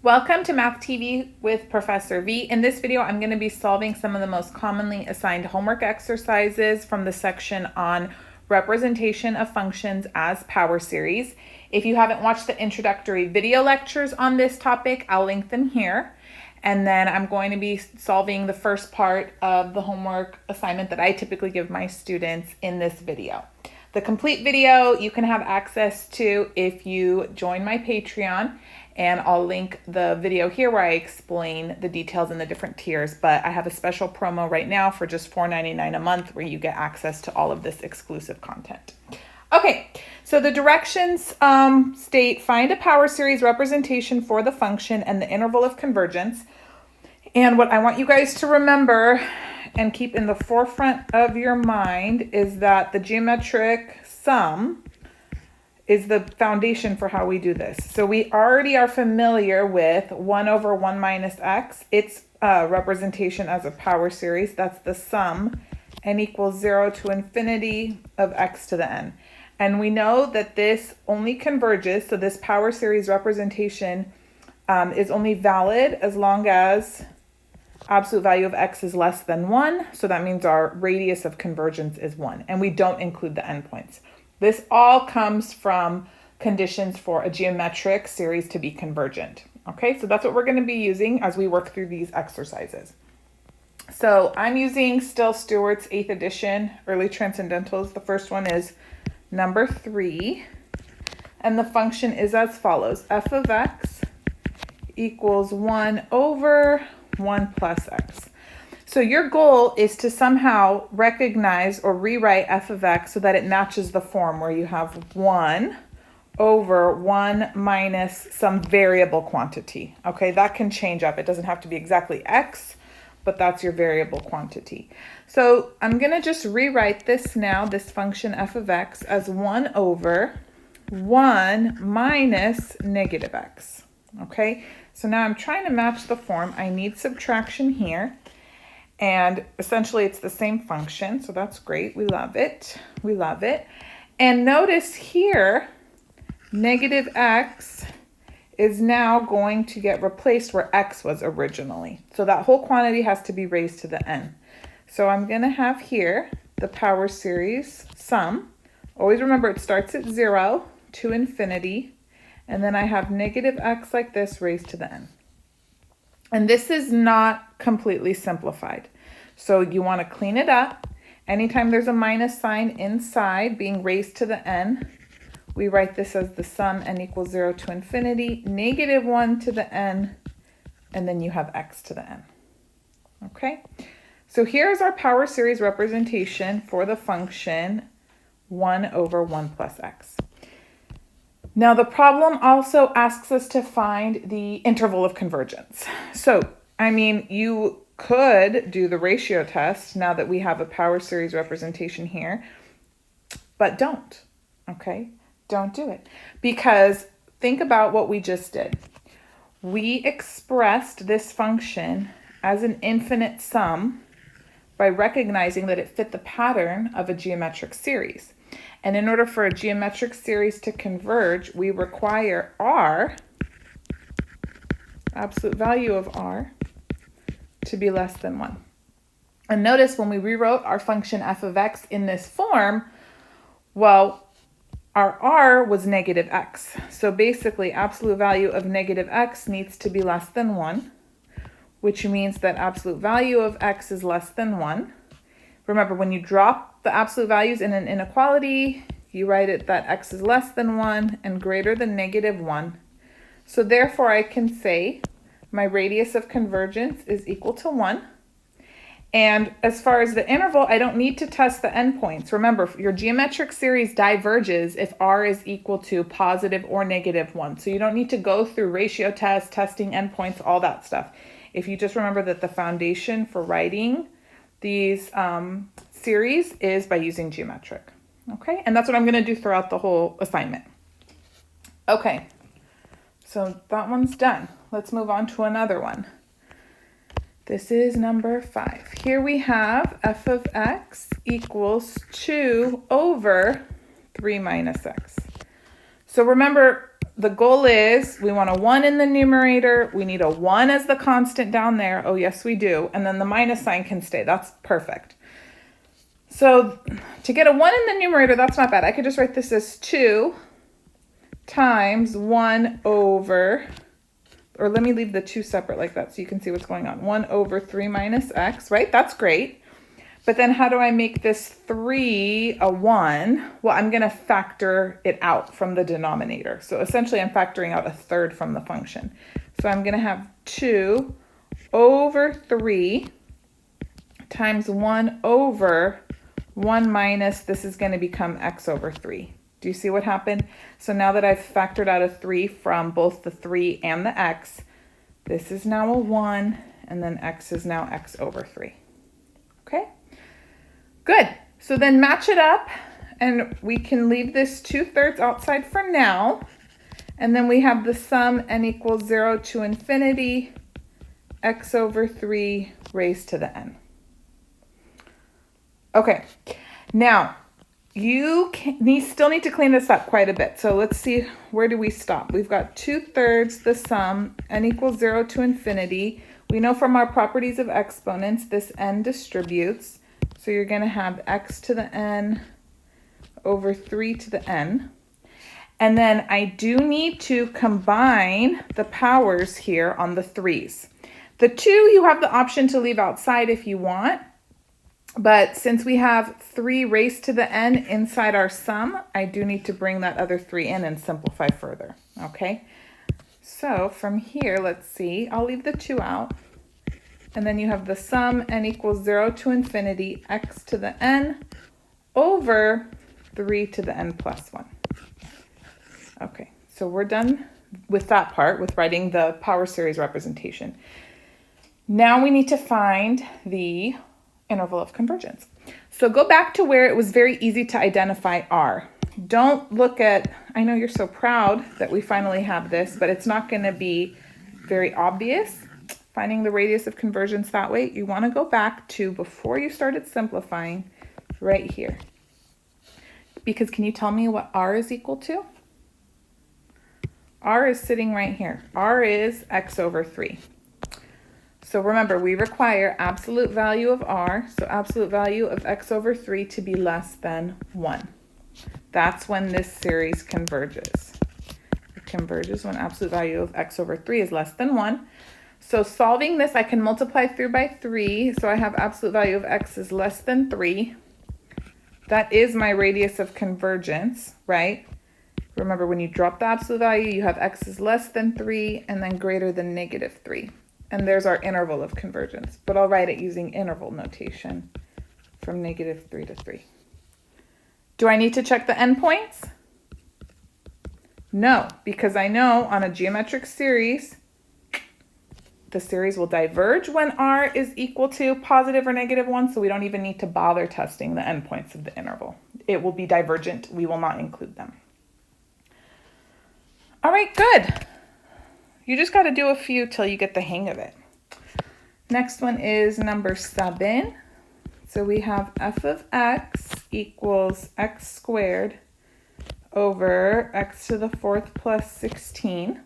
Welcome to Math TV with Professor V. In this video, I'm going to be solving some of the most commonly assigned homework exercises from the section on representation of functions as power series. If you haven't watched the introductory video lectures on this topic, I'll link them here. And then I'm going to be solving the first part of the homework assignment that I typically give my students in this video. The complete video you can have access to if you join my Patreon. And I'll link the video here where I explain the details in the different tiers. But I have a special promo right now for just $4.99 a month where you get access to all of this exclusive content. Okay, so the directions state find a power series representation for the function and the interval of convergence. And what I want you guys to remember and keep in the forefront of your mind is that the geometric sum is the foundation for how we do this. So we already are familiar with 1 over 1 minus x. Its representation as a power series. That's the sum, n equals 0 to infinity of x to the n. And we know that this only converges, so this power series representation is only valid as long as absolute value of x is less than 1. So that means our radius of convergence is 1. And we don't include the endpoints. This all comes from conditions for a geometric series to be convergent. Okay, so that's what we're going to be using as we work through these exercises. So I'm using still Stewart's 8th edition, early transcendentals. The first one is number 3. And the function is as follows. F of x equals 1 over 1 plus x. So your goal is to somehow recognize or rewrite f of x so that it matches the form where you have 1 over 1 minus some variable quantity. Okay, that can change up. It doesn't have to be exactly x, but that's your variable quantity. So I'm going to just rewrite this now, this function f of x, as 1 over 1 minus negative x. Okay, so now I'm trying to match the form. I need subtraction here. And essentially it's the same function, so that's great. We love it. We love it. And notice here, negative x is now going to get replaced where x was originally. So that whole quantity has to be raised to the n. So I'm going to have here the power series sum. Always remember it starts at 0 to infinity. And then I have negative x like this raised to the n. And this is not completely simplified. So you want to clean it up. Anytime there's a minus sign inside being raised to the n, we write this as the sum n equals 0 to infinity, negative 1 to the n, and then you have x to the n. Okay? So here's our power series representation for the function 1 over 1 plus x. Now the problem also asks us to find the interval of convergence. So, I mean, you could do the ratio test now that we have a power series representation here, but don't, okay? Don't do it. Because think about what we just did. We expressed this function as an infinite sum by recognizing that it fit the pattern of a geometric series. And in order for a geometric series to converge, we require r, absolute value of r, to be less than 1. And notice when we rewrote our function f of x in this form, well, our r was negative x. So basically, absolute value of negative x needs to be less than 1, which means that absolute value of x is less than 1. Remember, when you drop the absolute values in an inequality, you write it that x is less than 1 and greater than negative 1. So therefore, I can say my radius of convergence is equal to 1. And as far as the interval, I don't need to test the endpoints. Remember, your geometric series diverges if r is equal to positive or negative 1. So you don't need to go through ratio tests, testing endpoints, all that stuff. If you just remember that the foundation for writing these series is by using geometric. Okay, and that's what I'm going to do throughout the whole assignment. Okay, so that one's done. Let's move on to another one. This is number 5. Here we have f of x equals 2 over 3 minus x. So remember, the goal is we want a 1 in the numerator. We need a 1 as the constant down there. Oh, yes, we do. And then the minus sign can stay. That's perfect. So to get a 1 in the numerator, that's not bad. I could just write this as 2 times 1 over, or let me leave the 2 separate like that so you can see what's going on. 1 over 3 minus x, right? That's great. But then how do I make this 3 a 1? Well, I'm going to factor it out from the denominator. So essentially, I'm factoring out a third from the function. So I'm going to have 2 over 3 times 1 over 1 minus, this is going to become x over 3. Do you see what happened? So now that I've factored out a 3 from both the 3 and the x, this is now a 1, and then x is now x over 3. Okay? Good. So then match it up, and we can leave this 2/3 outside for now. And then we have the sum n equals 0 to infinity, x over 3 raised to the n. Okay. Now, you still need to clean this up quite a bit. So let's see, where do we stop? We've got 2/3 the sum, n equals 0 to infinity. We know from our properties of exponents, this n distributes. So you're going to have x to the n over 3 to the n. And then I do need to combine the powers here on the 3's. The 2 you have the option to leave outside if you want. But since we have 3 raised to the n inside our sum, I do need to bring that other 3 in and simplify further. Okay? So from here, let's see. I'll leave the 2 out. And then you have the sum n equals 0 to infinity, x to the n over 3 to the n plus 1. Okay, so we're done with that part, with writing the power series representation. Now we need to find the interval of convergence. So go back to where it was very easy to identify r. Don't look at, I know you're so proud that we finally have this, but it's not going to be very obvious. Finding the radius of convergence that way, you want to go back to before you started simplifying right here. Because can you tell me what r is equal to? R is sitting right here. R is x over 3. So remember, we require absolute value of r, so absolute value of x over 3 to be less than 1. That's when this series converges. It converges when absolute value of x over 3 is less than 1. So solving this, I can multiply through by 3. So I have absolute value of x is less than 3. That is my radius of convergence, right? Remember, when you drop the absolute value, you have x is less than 3 and then greater than negative 3. And there's our interval of convergence. But I'll write it using interval notation from negative 3 to 3. Do I need to check the endpoints? No, because I know on a geometric series, the series will diverge when r is equal to positive or negative 1, so we don't even need to bother testing the endpoints of the interval. It will be divergent. We will not include them. All right, good. You just got to do a few till you get the hang of it. Next one is number 7. So we have f of x equals x squared over x to the 4th plus 16.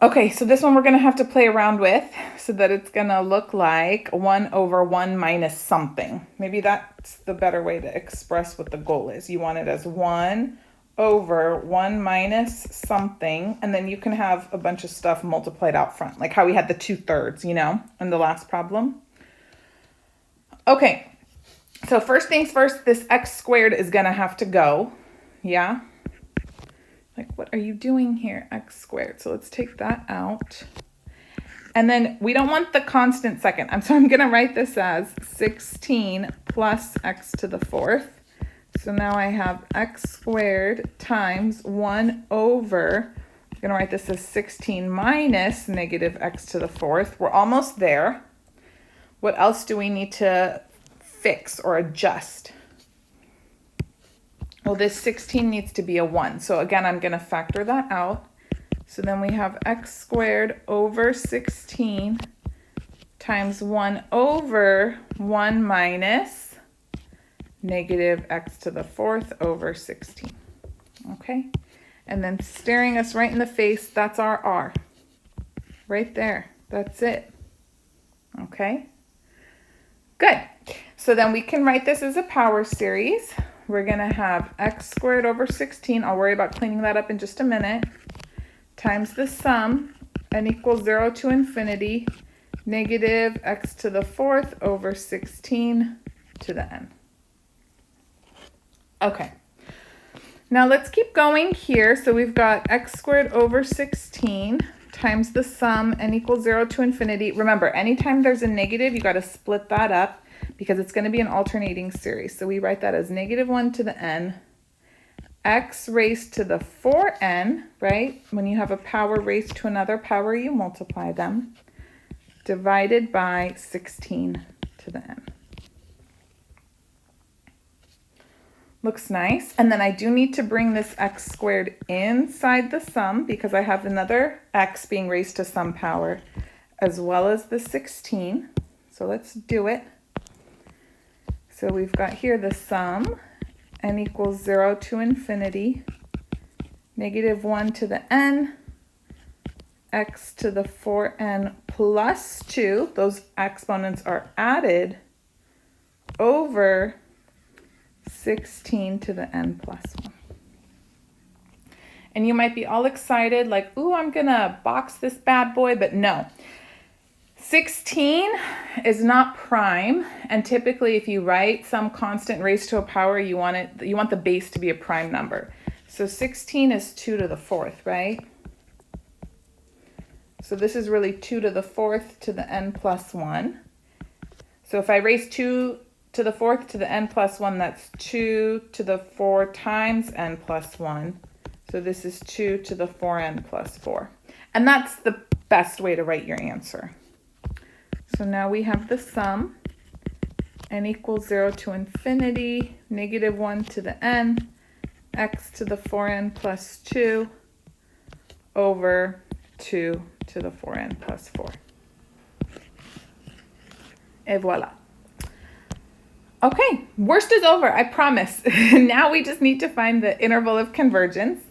Okay, so this one we're going to have to play around with so that it's going to look like 1 over 1 minus something. Maybe that's the better way to express what the goal is. You want it as 1 over 1 minus something, and then you can have a bunch of stuff multiplied out front, like how we had the 2/3, you know, in the last problem. Okay, so first things first, this x squared is going to have to go, yeah? Like, what are you doing here, x squared? So let's take that out. And then we don't want the constant second. So I'm going to write this as 16 plus x to the 4th. So now I have x squared times 1 over, I'm going to write this as 16 minus negative x to the 4th. We're almost there. What else do we need to fix or adjust? Well, this 16 needs to be a 1. So again, I'm going to factor that out. So then we have x squared over 16 times 1 over 1 minus negative x to the 4th over 16. Okay? And then staring us right in the face, that's our R. Right there. That's it. Okay? Good. So then we can write this as a power series. We're going to have x squared over 16. I'll worry about cleaning that up in just a minute. Times the sum, n equals 0 to infinity, negative x to the 4th over 16 to the n. Okay. Now let's keep going here. So we've got x squared over 16 times the sum, n equals 0 to infinity. Remember, anytime there's a negative, you got to split that up because it's going to be an alternating series. So we write that as negative 1 to the n, x raised to the 4n, right? When you have a power raised to another power, you multiply them, divided by 16 to the n. Looks nice. And then I do need to bring this x squared inside the sum because I have another x being raised to some power as well as the 16. So let's do it. So we've got here the sum, n equals 0 to infinity, negative 1 to the n, x to the 4n plus 2, those exponents are added, over 16 to the n plus 1. And you might be all excited, like, ooh, I'm gonna box this bad boy, but no. 16 is not prime, and typically if you write some constant raised to a power, you want the base to be a prime number. So 16 is 2 to the 4th, right? So this is really 2 to the 4th to the n plus 1. So if I raise 2 to the 4th to the n plus 1, that's 2 to the 4 times n plus 1. So this is 2 to the 4n plus 4. And that's the best way to write your answer. So now we have the sum, n equals 0 to infinity, negative 1 to the n, x to the 4n plus 2, over 2 to the 4n plus 4. Et voila. Okay, worst is over, I promise. Now we just need to find the interval of convergence.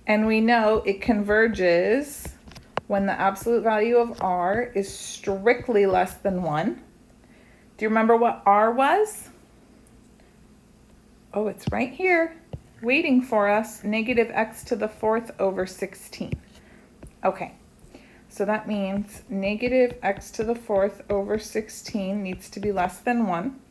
And we know it converges when the absolute value of r is strictly less than 1. Do you remember what r was? Oh, it's right here, waiting for us, negative x to the 4th over 16. Okay, so that means negative x to the 4th over 16 needs to be less than 1.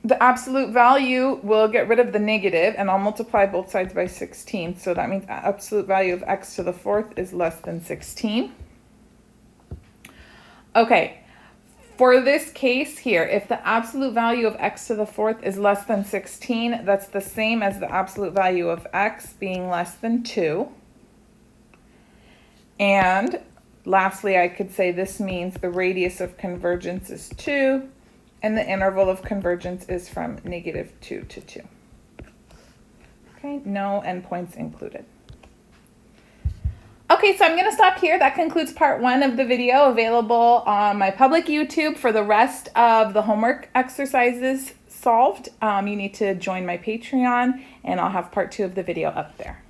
The absolute value will get rid of the negative, and I'll multiply both sides by 16. So that means absolute value of x to the 4th is less than 16. Okay, for this case here, if the absolute value of x to the 4th is less than 16, that's the same as the absolute value of x being less than 2. And lastly, I could say this means the radius of convergence is 2. And the interval of convergence is from negative 2 to 2. Okay, no endpoints included. Okay, so I'm going to stop here. That concludes part 1 of the video, available on my public YouTube for the rest of the homework exercises solved. You need to join my Patreon, and I'll have part 2 of the video up there.